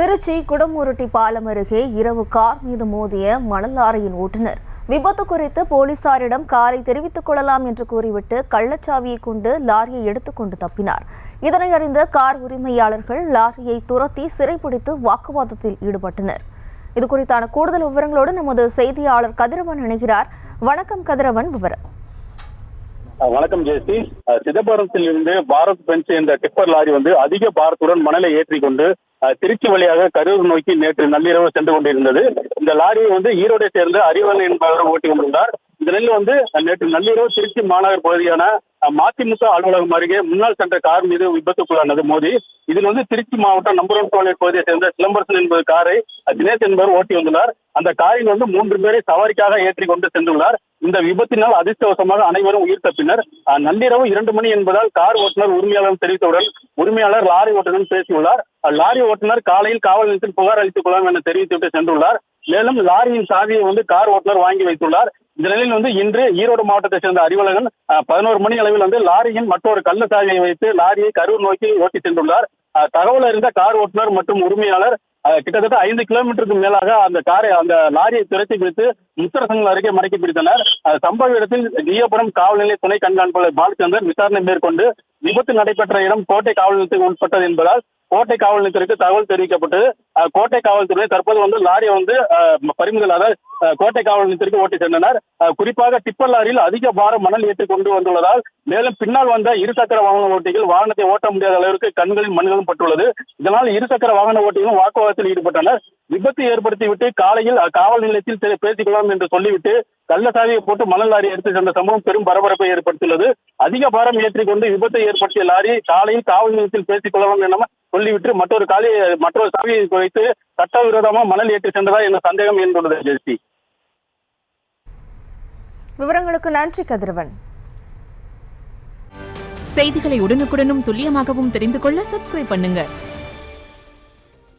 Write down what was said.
திருச்சி குடமுருட்டி பாலம் அருகே இரவு கார் மீது மோதிய மணல் லாரியின் ஓட்டுநர் விபத்து குறித்து போலீசாரிடம் காரை தெரிவித்துக் கொள்ளலாம் என்று கூறிவிட்டு கள்ளச்சாவியை கொண்டு லாரியை எடுத்துக்கொண்டு தப்பினார். இதனை அறிந்த கார் உரிமையாளர்கள் லாரியை துரத்தி சிறைப்பிடித்து வாக்குவாதத்தில் ஈடுபட்டனர். இதுகுறித்தான கூடுதல் விவரங்களோடு நமது செய்தியாளர் கதிரவன் இணைகிறார். வணக்கம் கதிரவன், விவரம். வணக்கம் ஜெயஸ்ரீ. சிதம்பரத்தில் இருந்து பாரத் பென்ஸ் என்ற டிப்பர் லாரி அதிக பாரத்துடன் மணலை ஏற்றிக்கொண்டு திருச்சி வழியாக கரூர் நோக்கி நேற்று நள்ளிரவு சென்று கொண்டிருந்தது. இந்த லாரியை ஈரோடை சேர்ந்த அறிவன் என்பவர் ஓட்டி கொண்டிருந்தார். இந்த நிலையில் நேற்று நள்ளிரவு திருச்சி மாநகர் பகுதியான மதிமுக அலுவலகம் அருகே முன்னால் சென்ற கார் மீது விபத்துக்குள்ளானது மோதி. இதில் திருச்சி மாவட்டம் நம்பர் 1 டோல்கேட் பகுதியை சேர்ந்த சிலம்பரசன் என்பது காரை தினேஷ் என்பவர் ஓட்டி வந்துள்ளார். அந்த காரில் 3 பேரை சவாரிக்காக ஏற்றி கொண்டு சென்றுள்ளார். இந்த விபத்தினால் அதிர்ஷ்டவசமாக அனைவரும் உயிர் தப்பினர். நள்ளிரவு 2 மணி என்பதால் கார் ஓட்டுநர் உரிமையாளர் தெரிவித்தவுடன் உரிமையாளர் லாரி ஓட்டுநர் பேசியுள்ளார். லாரி ஓட்டுநர் காலையில் காவல் நிலையத்தில் புகார் அளித்துக் கொள்ளலாம் என தெரிவித்துவிட்டு சென்றுள்ளார். மேலும் லாரியின் சாவியை கார் ஓட்டுநர் வாங்கி வைத்துள்ளார். இந்த நிலையில் இன்று ஈரோடு மாவட்டத்தை சேர்ந்த அறிவழகன் 11 மணி அளவில் லாரியின் மற்றொரு கள்ள சாவியை வைத்து லாரியை கரூர் நோக்கி ஓட்டி சென்றுள்ளார். தகவல் அறிந்த கார் ஓட்டுநர் மற்றும் உரிமையாளர் கிட்டத்தட்ட 5 கிலோமீட்டருக்கு மேலாக அந்த லாரியை துரத்தி பிடித்து முத்தரசங்கள் அருகே மடக்கி பிடித்தனர். சம்பவ இடத்தில் ஜியபுரம் காவல் நிலைய துணை கண்காணிப்பாளர் பாலச்சந்தர் விசாரணை மேற்கொண்டு விபத்து நடைபெற்ற இடம் கோட்டை காவல் நிலையத்துக்கு உட்பட்டது என்பதால் கோட்டை காவல் நிலையத்திற்கு தகவல் தெரிவிக்கப்பட்டு கோட்டை காவல்துறை தற்போது லாரியை பறிமுதலாக கோட்டை காவல் நிலையத்திற்கு ஓட்டி சென்றனர். குறிப்பாக டிப்பர் லாரியில் அதிக பாரம் மணல் ஏற்றிக் கொண்டு வந்துள்ளதால் மேலும் பின்னால் வந்த இருசக்கர வாகன ஓட்டிகள் வாகனத்தை ஓட்ட முடியாத அளவிற்கு கண்களில் மண்களும் பட்டுள்ளது. இதனால் இருசக்கர வாகன ஓட்டிகளும் வாக்குவாதத்தில் ஈடுபட்டனர். விபத்து ஏற்படுத்திவிட்டு காலையில் காவல் நிலையத்தில் பேசிக்கொள்ளலாம் என்று சொல்லிவிட்டு கள்ளசாவியை போட்டு மணல் லாரி எடுத்து சென்ற சம்பவம் பெரும் பரபரப்பை ஏற்படுத்தியுள்ளது. அதிக பாரம் ஏற்றிக் கொண்டு விபத்தை ஏற்படுத்திய லாரி காலையில் காவல் நிலையத்தில் பேசிக்கொள்ளலாம் என சொல்லிவிட்டு மற்றொரு சாவியை வைத்து சட்டவிரோதமாக மணல் ஏற்றி சென்றதா என்ற சந்தேகம் ஏற்பட்டுள்ளது. ஜெயஸ்ரீ, விவரங்களுக்கு நன்றி கதிரவன். செய்திகளை உடனுக்குடனும் துல்லியமாகவும் தெரிந்து கொள்ள சப்ஸ்கிரைப் பண்ணுங்க.